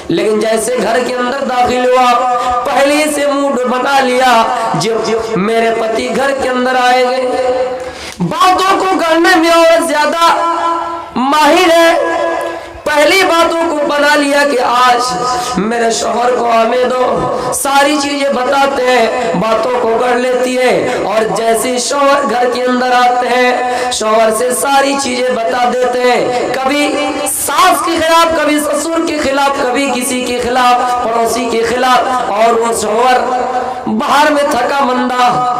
لیکن جیسے گھر کے اندر داخل ہوا پہلے سے موڈ بنا لیا جب میرے پتی گھر کے اندر آئیں گے. باتوں کو کرنے میں عورت زیادہ ماہر ہے. پہلی باتوں کو بنا لیا کہ آج میرے شوہر کو آنے دو, ساری چیزیں بتاتے ہیں, باتوں کو گڑ لیتی ہے. اور جیسے شوہر گھر کے اندر آتے ہیں شوہر سے ساری چیزیں بتا دیتے ہیں, کبھی ساس کے خلاف, کبھی سسر کے خلاف, کبھی کسی کے خلاف, پڑوسی کے خلاف. اور وہ شوہر باہر میں تھکا مندہ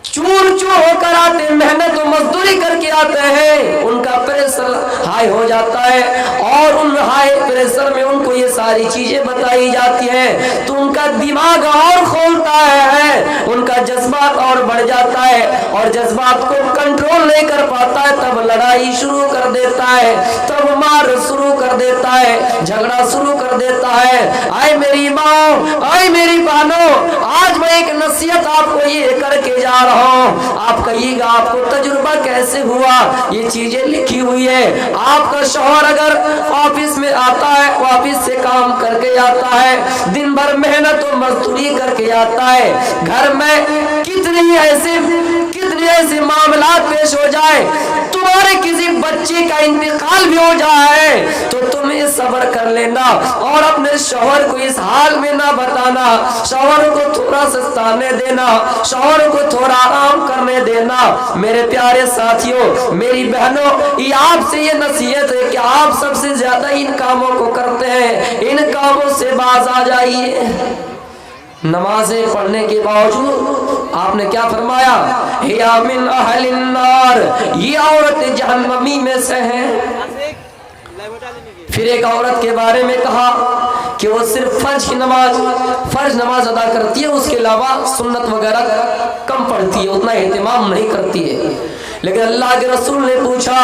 چور چور ہو کر آتے, محنت و مزدوری کر کے آتے ہیں, ان کا پریشر ہائی ہو جاتا ہے اور ان ہائی پریشر میں ان کو یہ ساری چیزیں بتائی جاتی ہیں تو ان کا دماغ اور کھولتا ہے, ان کا جذبات اور بڑھ جاتا ہے اور جذبات کو کنٹرول نہیں کر پاتا ہے. تب لڑائی شروع کر دیتا ہے, تب مار شروع کر دیتا ہے, جھگڑا شروع کر دیتا ہے. آئے میری ماں, آئے میری بہنوں, آج میں ایک نصیحت آپ کو یہ کر کے جا رہا ہوں. آپ کہیے گا آپ کو تجربہ کیسے ہوا, یہ چیزیں لکھی ہوئی ہے. آپ کا شوہر اگر آفس میں آتا ہے, آفس سے کام کر کے آتا ہے, دن بھر محنت و مزدوری کر کے آتا ہے, گھر میں کتنے ایسے معاملات پیش ہو جائے, تمہارے کسی بچے کا انتقال بھی ہو جائے تو تمہیں صبر کر لینا اور اپنے شوہر کو اس حال میں نہ بتانا, شوہر کو تھوڑا سستانے دینا, شوہر کو تھوڑا آرام کرنے دینا. میرے پیارے ساتھیوں, میری بہنوں, یہ آپ سے یہ نصیحت ہے کہ آپ سب سے زیادہ ان کاموں کو کرتے ہیں, ان کاموں سے باز آ جائیے. نمازیں پڑھنے کے باوجود آپ نے کیا فرمایا, ہیا من اہل النار, یہ عورت جہنمی میں سے ہے. پھر ایک عورت کے بارے میں کہا کہ وہ صرف فرض نماز ادا کرتی ہے, اس کے علاوہ سنت وغیرہ کم پڑھتی ہے, اتنا اہتمام نہیں کرتی ہے. لیکن اللہ کے رسول نے پوچھا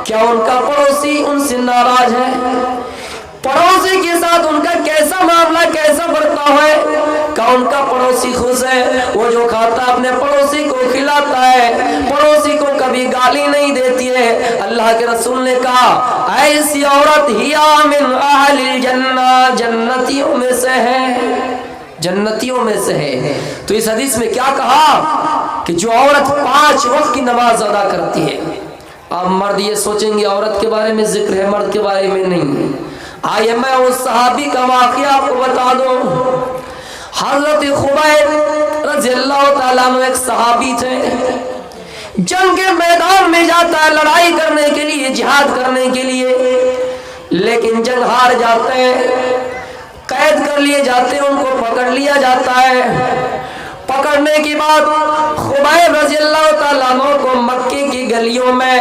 کیا ان کا پڑوسی ان سے ناراض ہے, پڑوسی کے ساتھ ان کا کیسا معاملہ, کیسا برتاؤ ہے؟ کہ ان کا پڑوسی خوش ہے, وہ جو کھاتا اپنے پڑوسی کو کھلاتا ہے, پڑوسی کو کبھی گالی نہیں دیتی ہے. اللہ کے رسول نے کہا ایسی عورت ہیا من اہل الجنہ, جنتیوں میں سے ہے, جنتیوں میں سے ہے. تو اس حدیث میں کیا کہا کہ جو عورت 5 وقت کی نماز ادا کرتی ہے. اب مرد یہ سوچیں گے عورت کے بارے میں ذکر ہے, مرد کے بارے میں نہیں. آئیے میں اس صحابی کا واقعہ آپ کو بتا دوں. حضرت خبیب رضی اللہ تعالیٰ عنہ ایک صحابی تھے, جنگ کے میدان میں جاتا ہے لڑائی کرنے کے لیے, جہاد کرنے کے لیے, لیکن جنگ ہار جاتے ہیں, قید کر لیے جاتے ہیں, ان کو پکڑ لیا جاتا ہے. پکڑنے کے بعد خبیب رضی اللہ تعالیٰ عنہ کو مکے کی گلیوں میں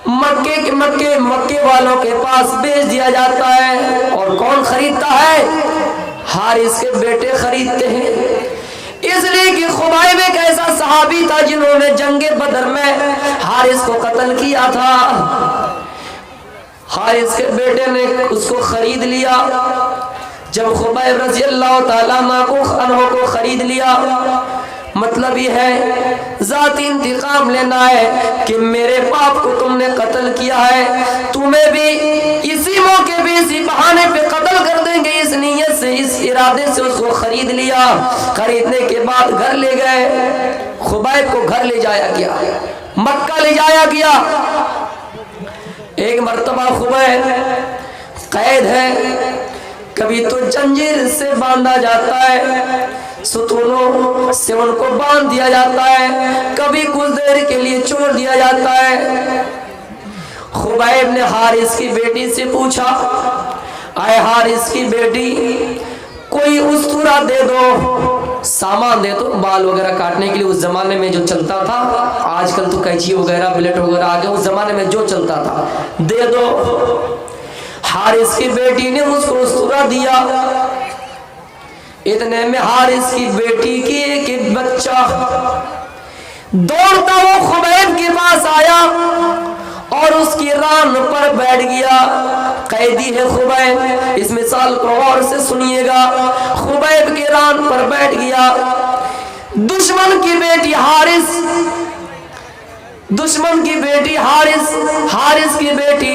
مکے والوں کے پاس بیچ دیا جاتا ہے. اور کون خریدتا ہے؟ حارث کے بیٹے خریدتے ہیں. اس لیے کہ خبیب ایک ایسا صحابی تھا جنہوں نے جنگ بدر میں حارث کو قتل کیا تھا. حارث کے بیٹے نے اس کو خرید لیا. جب خبیب رضی اللہ تعالیٰ عنہ کو خرید لیا, مطلب یہ ہے ذاتی انتقام لینا ہے کہ میرے باپ کو تم نے قتل کیا ہے, تمہیں بھی اسی موقع پہ اسی بہانے پہ قتل کر دیں گے. اس نیت سے, اس ارادے سے اس کو خرید لیا. خریدنے کے بعد گھر لے گئے, خبیب کو گھر لے جایا گیا, مکہ لے جایا گیا. ایک مرتبہ خبیب قید ہے, کبھی تو زنجیر سے باندھا جاتا ہے, ستونوں سے ان کو باندھ دیا جاتا ہے, کبھی کچھ دیر کے لیے چھوڑ دیا جاتا ہے. خبیب نے حارث کی بیٹی سے پوچھا, اے حارث کی بیٹی, کوئی اسطورہ دے دو, سامان دے دو, بال وغیرہ کاٹنے کے لیے. اس زمانے میں جو چلتا تھا, آج کل تو قینچی وغیرہ بلیٹ وغیرہ آ گئے, اس زمانے میں جو چلتا تھا دے دو. حارث کی بیٹی نے اس کو اسطورہ دیا. اتنے میں حارث کی بیٹی کی ایک بچہ دوڑتا وہ خبیب کے پاس آیا اور اس کی ران پر بیٹھ گیا. قیدی ہے خبیب, اس مثال کو غور سے سنیے گا. خبیب کی ران پر بیٹھ گیا. دشمن کی بیٹی حارث حارث کی بیٹی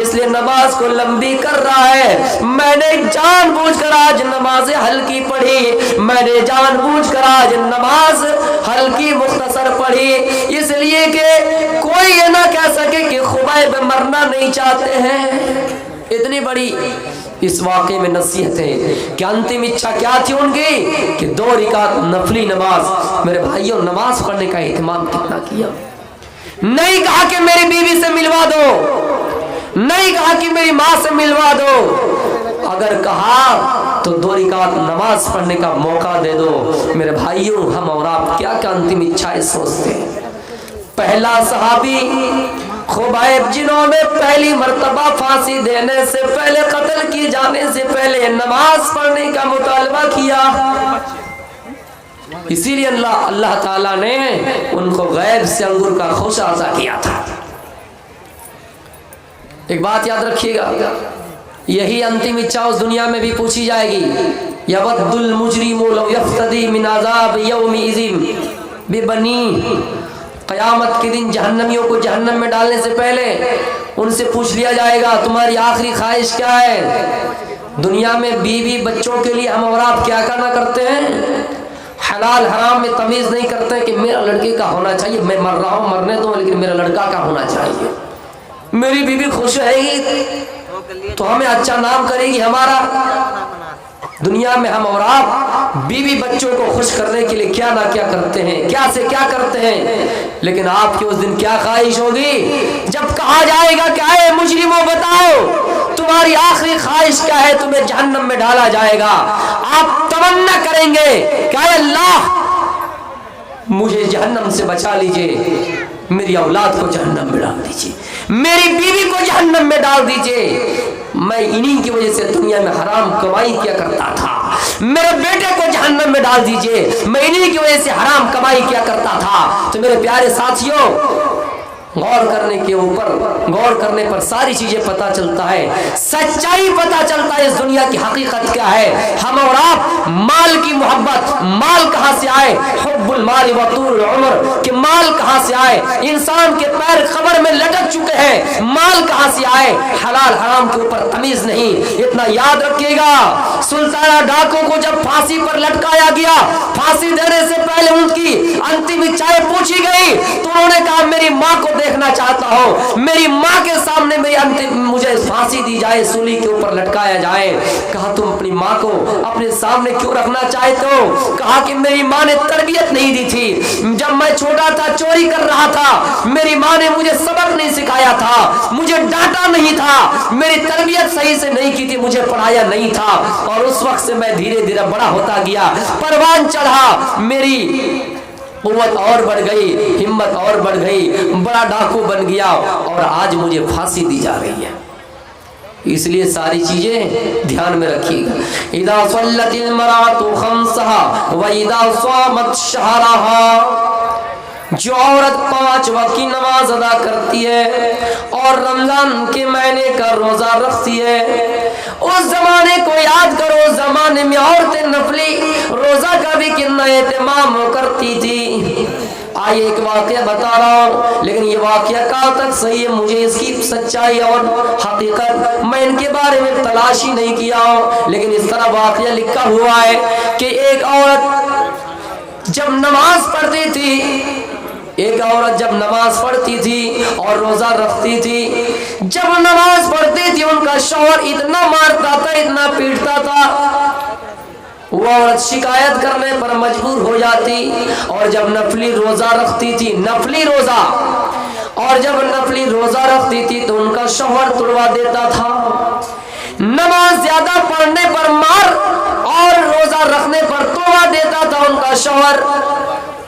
اس لیے نماز کو لمبی کر رہا ہے۔ میں نے جان بوجھ کر آج نماز ہلکی پڑھی، میں نے جان بوجھ کر آج نماز ہلکی مختصر پڑھی، اس لیے کہ کوئی یہ نہ کہہ سکے کہ خبیب مرنا نہیں چاہتے ہیں۔ اتنی بڑی اس واقعے میں نصیحت ہے کہ انتم اچھا کیا تھی ان کی کہ 2 رکعت نفلی نماز۔ میرے بھائیوں، نماز پڑھنے کا اہتمام کتنا کیا۔ نہیں کہا کہ میری بیوی سے ملوا دو، نہیں کہا کہ میری ماں سے ملوا دو، اگر کہا تو 2 رکعت نماز پڑھنے کا موقع دے دو۔ میرے بھائیوں، ہم اور آپ کیا کیا انتم اچھائیں سوچتے ہیں۔ پہلا صحابی خبیب، جنہوں نے پہلی مرتبہ پھانسی دینے سے پہلے، قتل کی جانے سے پہلے نماز پڑھنے کا مطالبہ کیا، اسی لیے اللہ تعالیٰ نے ان کو غیب سے انگور کا خوشہ عطا کیا تھا۔ ایک بات یاد رکھیے گا، یہی انتم اچھا اس دنیا میں بھی پوچھی جائے گی۔ یود المجرم لو یفتدی من عذاب یومئذ ببنیہ، قیامت کے دن جہنمیوں کو جہنم میں ڈالنے سے پہلے ان سے پوچھ لیا جائے گا تمہاری آخری خواہش کیا ہے۔ دنیا میں بیوی بچوں کے لیے ہم اور آپ کیا کرنا کرتے ہیں، حلال حرام میں تمیز نہیں کرتے کہ میرا لڑکے کا ہونا چاہیے، میں مر رہا ہوں مرنے دو لیکن میرا لڑکا کا ہونا چاہیے، میری بیوی خوش رہے گی تو ہمیں اچھا نام کرے گی ہمارا۔ دنیا میں ہم اور آپ بیوی بچوں کو خوش کرنے کے لیے کیا نہ کیا کرتے ہیں، کیا سے کیا کرتے ہیں، لیکن آپ کی اس دن کیا خواہش ہوگی جب کہا جائے گا کہ اے مجرموں بتاؤ تمہاری آخری خواہش کیا ہے، تمہیں جہنم میں ڈالا جائے گا۔ آپ تمنا کریں گے کہ اے اللہ مجھے جہنم سے بچا لیجئے، میری اولاد کو جہنم میں ڈال دیجئے، میری بیوی کو جہنم میں ڈال دیجئے، میں انہی کی وجہ سے دنیا میں حرام کمائی کیا کرتا تھا، میرے بیٹے کو جہنم میں ڈال دیجئے، میں انہی کی وجہ سے حرام کمائی کیا کرتا تھا۔ تو میرے پیارے ساتھیوں، غور کرنے پر ساری چیزیں پتہ چلتا ہے، سچائی پتہ چلتا ہے، اس دنیا کی حقیقت کیا ہے۔ ہم اور آپ مال کی محبت، مال کہاں سے آئے، حب المال و طول العمر، کہ مال کہاں سے آئے، انسان کے پیر قبر میں لٹک چکے ہیں، مال کہاں سے آئے، حلال حرام کے اوپر تمیز نہیں۔ اتنا یاد رکھیے گا، سلطانہ ڈاکو کو جب پھانسی پر لٹکایا گیا، پھانسی دینے سے پہلے ان کی انتم اچھائیں پوچھی گئی تو انہوں نے کہا میری ماں کو دیکھنا چاہتا ہوں، میری ماں کے سامنے مجھے پھانسی دی جائے، سولی کے اوپر لٹکایا جائے۔ کہا تم اپنی ماں کو اپنے سامنے کیوں رکھنا چاہتے ہو؟ کہا کہ میری ماں نے تربیت نہیں دی تھی، جب میں چھوٹا تھا چوری کر رہا تھا، میری ماں نے مجھے سبق نہیں سکھایا تھا، مجھے ڈانٹا نہیں تھا، میری تربیت صحیح سے نہیں کی تھی، مجھے پڑھایا نہیں تھا، اور اس وقت سے میں دھیرے دھیرے بڑا ہوتا گیا، پروان چڑھا، میری قوت اور بڑھ گئی، ہمت اور بڑھ گئی، بڑا ڈاکو بن گیا، اور آج مجھے پھانسی دی جا رہی ہے۔ اس لیے ساری چیزیں دھیان میں رکھیے گا۔ اذا صلت المرأة خمسها واذا صامت شهرها، جو عورت 5 وقت کی نماز ادا کرتی ہے اور رمضان کے مہینے کا روزہ رکھتی ہے، اس زمانے کو یاد کرو، اس زمانے میں عورتیں نفلی روزہ کا بھی کتنا اہتمام کرتی تھی۔ آئیے ایک واقعہ بتا رہا ہوں، لیکن یہ واقعہ کہاں تک صحیح ہے، مجھے اس کی سچائی اور حقیقت میں ان کے بارے میں تلاش ہی نہیں کیا ہوں، لیکن اس طرح واقعہ لکھا ہوا ہے کہ ایک عورت جب نماز پڑھتی تھی اور روزہ رکھتی تھی، جب نماز پڑھتی تھی ان کا شوہر اتنا مارتا تھا، اتنا پیٹتا تھا، وہ عورت شکایت کرنے پر مجبور ہو جاتی، اور جب نفلی روزہ رکھتی تھی، تو ان کا شوہر تڑوا دیتا تھا۔ نماز زیادہ پڑھنے پر مار اور روزہ رکھنے پر توڑوا دیتا تھا ان کا شوہر۔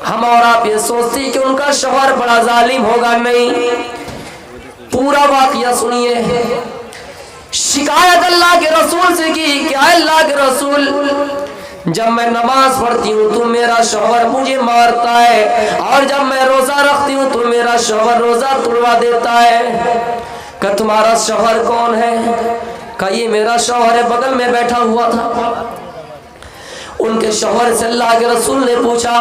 ہم اور آپ یہ سوچتے کہ ان کا شوہر بڑا ظالم ہوگا، نہیں، پورا واقعہ سنیے۔ شکایت اللہ کے رسول سے کی کہ اللہ کے رسول، جب میں نماز پڑھتی ہوں تو میرا شوہر مجھے مارتا ہے، اور جب میں روزہ رکھتی ہوں تو میرا شوہر روزہ توڑوا دیتا ہے۔ کہ تمہارا شوہر کون ہے؟ کہ یہ میرا شوہر ہے، بغل میں بیٹھا ہوا تھا۔ ان کے شوہر سے اللہ کے رسول نے پوچھا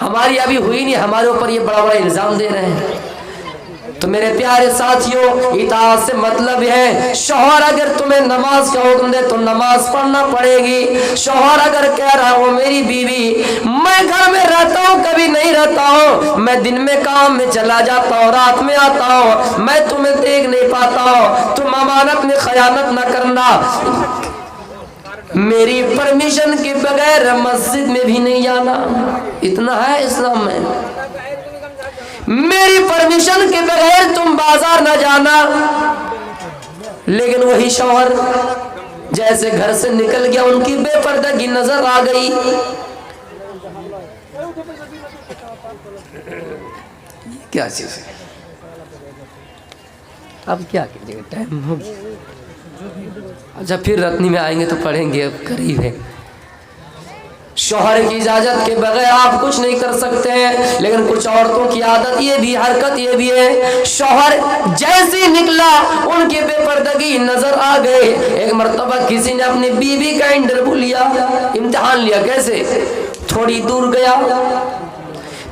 ہماری ابھی ہوئی نہیں، ہمارے اوپر یہ بڑا بڑا الزام دے رہے ہیں۔ تو میرے پیارے ساتھیوں، اطاعت سے مطلب ہے شوہر اگر تمہیں نماز کا حکم دے تو نماز پڑھنا پڑے گی۔ شوہر اگر کہہ رہا ہوں میری بیوی میں گھر میں رہتا ہوں کبھی نہیں رہتا ہوں، میں دن میں کام میں چلا جاتا ہوں رات میں آتا ہوں، میں تمہیں دیکھ نہیں پاتا ہوں، تم امانت میں خیانت نہ کرنا، میری پرمیشن کے بغیر مسجد میں بھی نہیں جانا، اتنا ہے اسلام میں، میری پرمیشن کے بغیر تم بازار نہ جانا۔ لیکن وہی شوہر جیسے گھر سے نکل گیا ان کی بے پردگی نظر آ گئی، کیا چیز ہے؟ اب کیا کیجیے گا، ٹائم ہو گیا، اچھا پھر رتنی میں آئیں گے تو پڑھیں گے، اب قریب ہے۔ شوہر کی اجازت کے بغیر آپ کچھ نہیں کر سکتے ہیں، لیکن کچھ عورتوں کی عادت یہ بھی، حرکت یہ بھی ہے، شوہر جیسے نکلا ان کی بے پردگی نظر آ گئے۔ ایک مرتبہ کسی نے اپنی بیوی کا انٹرویو لیا، امتحان لیا، کیسے؟ تھوڑی دور گیا،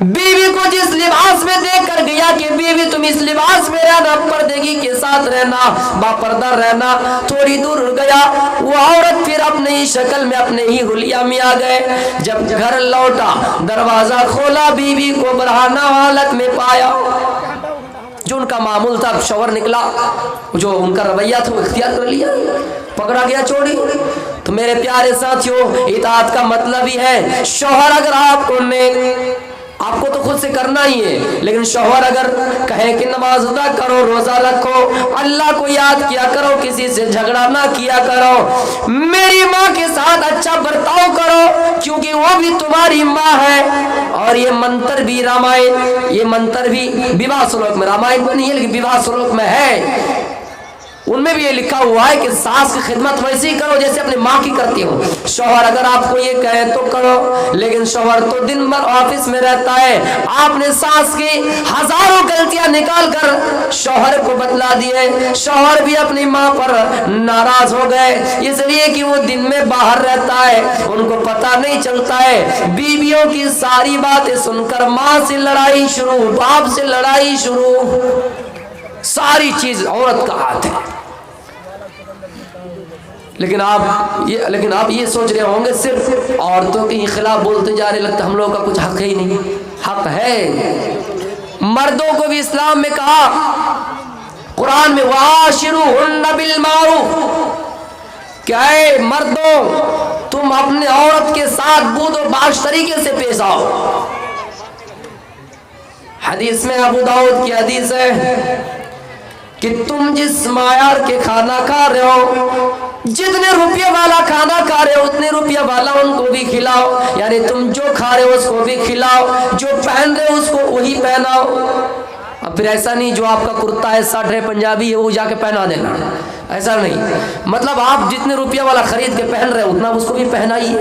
بیوی کو جس لباس میں دیکھ کر گیا کہ بیوی تم اس لباس میں رہنا، پردگی کے ساتھ رہنا، باپردہ رہنا، تھوڑی دور گیا وہ عورت پھر اپنے ہی شکل میں اپنے ہی حلیہ میں آ گئے۔ جب گھر لوٹا دروازہ کھولا بیوی کو برہنہ حالت میں پایا، جو ان کا معمول تھا، شوہر نکلا جو ان کا رویہ تھا وہ اختیار کر لیا، پکڑا گیا چوری۔ تو میرے پیارے ساتھیوں، اطاعت کا مطلب ہی ہے شوہر اگر آپ کو تو خود سے کرنا ہی ہے، لیکن شوہر اگر کہے کہ نماز ادا کرو، روزہ رکھو، اللہ کو یاد کیا کرو، کسی سے جھگڑا نہ کیا کرو، میری ماں کے ساتھ اچھا برتاؤ کرو کیونکہ وہ بھی تمہاری ماں ہے۔ اور یہ منتر بھی رامائن، یہ منتر بھی وواہ سلوک میں، رامائن میں نہیں ہے لیکن وواہ سلوک میں ہے، ان میں بھی یہ لکھا ہوا ہے کہ ساس کی خدمت ویسے ہی کرو جیسے اپنے ماں کی کرتی ہو۔ شوہر اگر آپ کو یہ کہے تو کرو، لیکن شوہر تو دن بھر آفس میں رہتا ہے، آپ نے ساس کی ہزاروں غلطیاں نکال کر شوہر کو بتلا دیے، شوہر بھی اپنی ماں پر ناراض ہو گئے، اس لیے کہ وہ دن میں باہر رہتا ہے، ان کو پتہ نہیں چلتا ہے، بیویوں کی ساری باتیں سن کر ماں سے لڑائی شروع، باپ سے لڑائی شروع، ساری چیز عورت کا ہاتھ ہے۔ لیکن آپ یہ سوچ رہے ہوں گے صرف عورتوں کے خلاف بولتے جا رہے، لگتا ہم لوگوں کا کچھ حق ہے ہی نہیں، حق ہے، مردوں کو بھی اسلام میں کہا، قرآن میں وَعَاشِرُوهُنَّ بِالْمَعْرُوفِ، کیا ہے مردوں تم اپنے عورت کے ساتھ بود و باش طریقے سے پیش آؤ۔ حدیث میں ابو داؤد کی حدیث ہے کہ تم جس معیار کے کھانا کھا رہے ہو، جتنے روپیہ والا کھانا کھا رہے ہو اتنے روپیہ والا ان کو بھی کھلاؤ، یعنی تم جو کھا رہے ہو اس کو بھی کھلاؤ، جو پہن رہے ہو اس کو وہی پہناؤ۔ اب پھر ایسا نہیں جو آپ کا کرتا ہے ساٹھ ہے پنجابی ہے وہ جا کے پہنا دینا، ایسا نہیں، مطلب آپ جتنے روپیہ والا خرید کے پہن رہے ہو اتنا اس کو بھی پہنائیے۔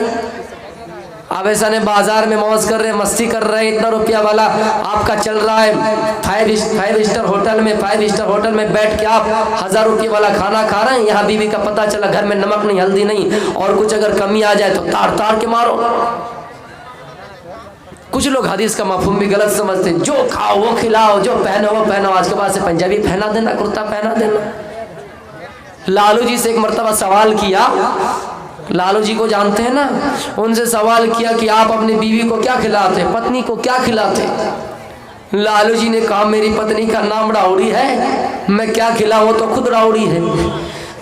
آپ ایسا نہیں بازار میں موج کر رہے ہیں، مستی کر رہے ہیں، اتنا روپیہ والا آپ کا چل رہا ہے، فائیو اسٹار ہوٹل میں بیٹھ کے آپ 1000 روپیہ والا کھانا کھا رہے ہیں، یہاں بیوی کا پتہ چلا گھر میں نمک نہیں، ہلدی نہیں، اور کچھ اگر کمی آ جائے تو تار کے مارو۔ کچھ لوگ حدیث کا مفہوم بھی غلط سمجھتے ہیں، جو کھاؤ وہ کھلاؤ، جو پہنو وہ پہنو، آج کے بعد سے پنجابی پہنا دینا، کرتا پہنا دینا۔ لالو جی سے ایک مرتبہ سوال کیا، لالو جی کو جانتے ہیں نا، ان سے سوال کیا کہ آپ اپنی بیوی کو کیا کھلاتے، پتنی کو کیا کھلاتے؟ لالو جی نے کہا میری پتنی کا نام راوڑی ہے، میں کیا کھلاؤں تو خود راوڑی ہے،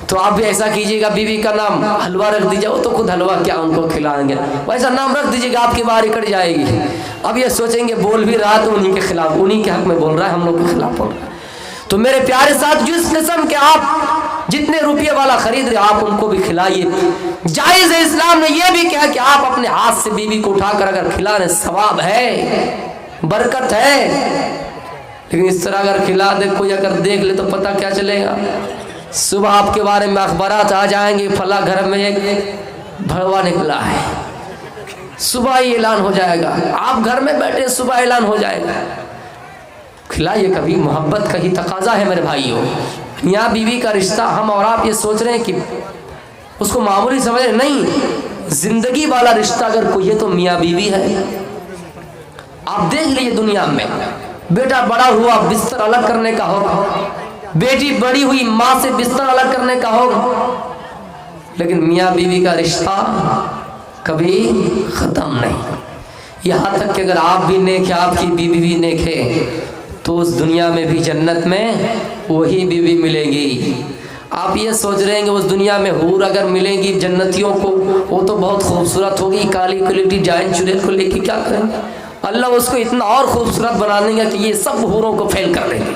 تو آپ بھی ایسا کیجئے گا، بیوی کا نام حلوہ رکھ دیجئے، وہ تو خود حلوہ کیا ان کو کھلائیں گے، ویسا نام رکھ دیجئے گا، آپ کی باری کٹ جائے گی۔ اب یہ سوچیں گے بول بھی رہا تو انہی کے خلاف، انہی کے حق میں بول رہا ہے، ہم لوگ کے خلاف بول رہا ہے۔ تو میرے پیارے ساتھ جس قسم کے آپ جتنے روپیے والا خرید رہے آپ ان کو بھی کھلائیے۔ جائز ہے، اسلام نے یہ بھی کہا کہ آپ اپنے ہاتھ سے بیوی کو اٹھا کر اگر کھلا رہے ثواب ہے، برکت ہے، لیکن اس طرح اگر کھلا دے کوئی اگر دیکھ لے تو پتہ کیا چلے گا؟ صبح آپ کے بارے میں اخبارات آ جائیں گے، فلاں گھر میں ایک بھڑوا نکلا ہے، صبح ہی اعلان ہو جائے گا، آپ گھر میں بیٹھے صبح اعلان ہو جائے گا۔ کھلائیے، کبھی محبت کا ہی تقاضا ہے میرے بھائیوں۔ یہاں بیوی کا رشتہ ہم اور آپ یہ سوچ رہے ہیں کہ اس کو معمولی سمجھ رہے، نہیں، زندگی والا رشتہ اگر کوئی ہے تو میاں بیوی ہے۔ آپ دیکھ لیجیے دنیا میں بیٹا بڑا ہوا بستر الگ کرنے کا ہوگا، بیٹی بڑی ہوئی ماں سے بستر الگ کرنے کا ہوگا، لیکن میاں بیوی کا رشتہ کبھی ختم نہیں۔ یہاں تک کہ اگر آپ بھی نیک ہیں، آپ کی بیوی بھی نیک ہے، تو اس دنیا میں بھی جنت میں وہی بیوی ملے گی۔ آپ یہ سوچ رہے ہیں کہ اس دنیا میں حور اگر ملیں گی جنتیوں کو، وہ تو بہت خوبصورت ہوگی، کالی کلیٹی جائن چڑیل کو لے کے کیا کریں گے؟ اللہ اس کو اتنا اور خوبصورت بنا دیں گا کہ یہ سب حوروں کو فیل کر دیں گے۔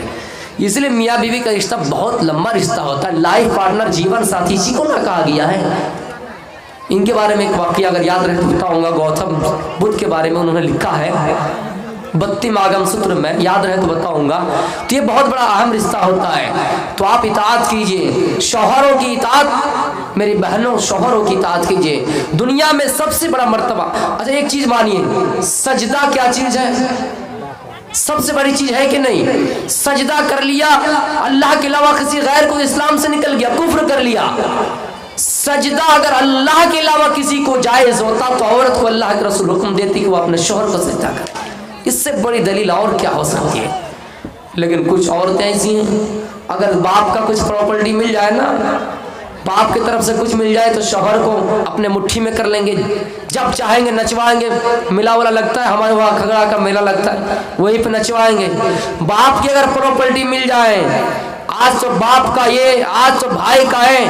اس لیے میاں بیوی کا رشتہ بہت لمبا رشتہ ہوتا ہے، لائف پارٹنر، جیون ساتھی، اسی کو نہ کہا گیا ہے۔ ان کے بارے میں ایک واقعہ اگر یاد رہے تو بتاؤں گا، گوتم بدھ کے بارے میں انہوں نے لکھا ہے 32 آگم سوتر میں، یاد رہے تو بتاؤں گا۔ تو یہ بہت بڑا اہم رشتہ ہوتا ہے، تو آپ اطاعت کیجئے، شوہروں کی اطاعت، میری بہنوں شوہروں کی اطاعت کیجئے۔ دنیا میں سب سے بڑا مرتبہ، اچھا ایک چیز مانیے، سجدہ کیا چیز ہے؟ سب سے بڑی چیز ہے کہ نہیں؟ سجدہ کر لیا، اللہ کے علاوہ کسی غیر کو اسلام سے نکل گیا، کفر کر لیا۔ سجدہ اگر اللہ کے علاوہ کسی کو جائز ہوتا تو عورت کو اللہ کے رسول حکم دیتی کہ وہ اپنے شوہر کو سجدہ کرے، اس سے بڑی دلیل اور کیا ہو سکتی ہے؟ لیکن کچھ عورتیں ایسی ہیں، اگر باپ کا کچھ پراپرٹی مل جائے نا، باپ کی طرف سے کچھ مل جائے تو شوہر کو اپنے مٹھی میں کر لیں گے، جب چاہیں گے نچوائیں گے۔ میلہ والا لگتا ہے ہمارے وہاں، کھگڑا کا میلہ لگتا ہے، وہیں پہ نچوائیں گے۔ باپ کی اگر پراپرٹی مل جائے، آج تو باپ کا یہ، آج تو بھائی کا ہے،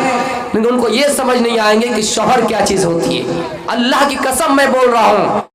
لیکن ان کو یہ سمجھ نہیں آئیں گے کہ شوہر کیا چیز ہوتی ہے۔ اللہ کی قسم میں بول رہا ہوں،